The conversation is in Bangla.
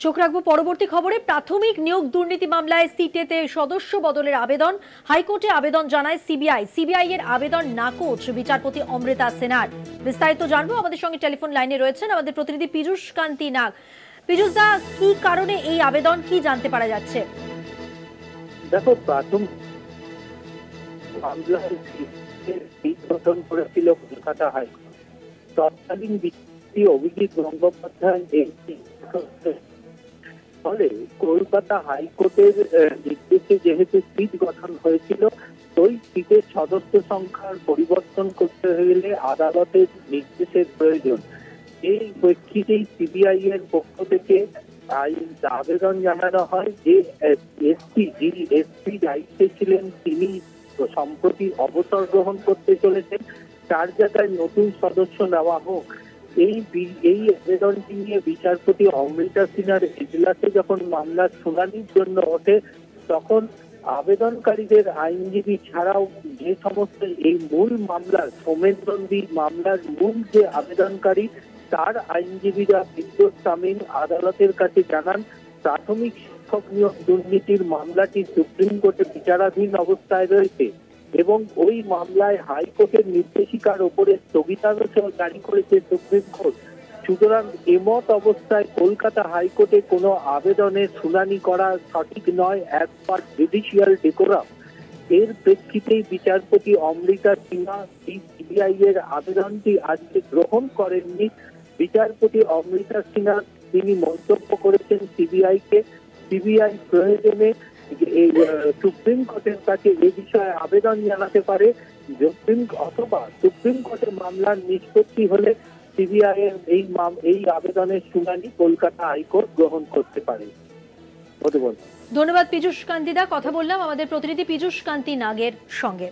চোখ রাখবো পরবর্তী খবরে। প্রাথমিক নিয়োগ দুর্নীতি মামলায় সিটেতে সদস্য বদলের আবেদন, হাইকোর্টে আবেদন জানায় সিবিআই এর আবেদন নাকচ বিচারপতি অমৃতা সেনার। বিস্তারিত জানবো, আমাদের সঙ্গে টেলিফোন লাইনে রয়েছেন আমাদের প্রতিনিধি পীযূষ কান্তি নাগ। পীযূষ দা, কি কারণে এই আবেদন, কি জানতে পারা যাচ্ছে? দেখো, প্রাথমিক মামলায় গঠন করেছিল কলকাতা হাইকোর্ট। তৎকালীন বিচারপতি অভিজিৎ গঙ্গোপাধ্যায় ফলে কলকাতা হাইকোর্টের নির্দেশে যেহেতু সিট গঠন হয়েছিল, ওই সিটের সদস্য সংখ্যার পরিবর্তন করতে হলে আদালতের নির্দেশের প্রয়োজন। এই প্রেক্ষিতেই সিবিআই এর পক্ষ থেকে আবেদন জানানো হয় যে যিনি এসপি দায়িত্বে ছিলেন তিনি সম্প্রতি অবসর গ্রহণ করতে চলেছেন, তার জায়গায় নতুন সদস্য নেওয়া হোক। এই আবেদনটি নিয়ে বিচারপতি অমৃতা সিনহার এজলাসে যখন মামলার শুনানির জন্য ওঠে, তখন আবেদনকারীদের আইনজীবী ছাড়াও যে সমস্ত এই মূল মামলার সোমেন নন্দী মামলার মূল যে আবেদনকারী, তার আইনজীবীরা বিদ্যুৎ তামিন আদালতের কাছে জানান প্রাথমিক শিক্ষক নিয়োগ দুর্নীতির মামলাটি সুপ্রিম কোর্টে বিচারাধীন অবস্থায় রয়েছে এবং ওই মামলায় হাইকোর্টের নির্দেশিকার ওপরে স্থগিতাদেশ জারি করেছে সুপ্রিম কোর্ট। সুতরাং এমত অবস্থায় কলকাতা হাইকোর্টে কোনো আবেদনের শুনানি করা সঠিক নয় অ্যাজ পার জুডিশিয়াল ডেকোরাম। এর প্রেক্ষিতেই বিচারপতি অমৃতা সিনহা এই সিবিআই এর আবেদনটি আজকে গ্রহণ করেননি। বিচারপতি অমৃতা সিনহা তিনি মন্তব্য করেছেন সিবিআই প্রয়োজনে সুপ্রিম কোর্টের কাছে এ বিষয়ে আবেদন জানাতে পারে, অথবা সুপ্রিম কোর্টের মামলার নিষ্পত্তি হলে সিবিআই এর এই আবেদনের শুনানি কলকাতা হাইকোর্ট গ্রহণ করতে পারে। ধন্যবাদ পীযূষ কান্তি দা, কথা বললাম আমাদের প্রতিনিধি পীযূষ কান্তি নাগের সঙ্গে।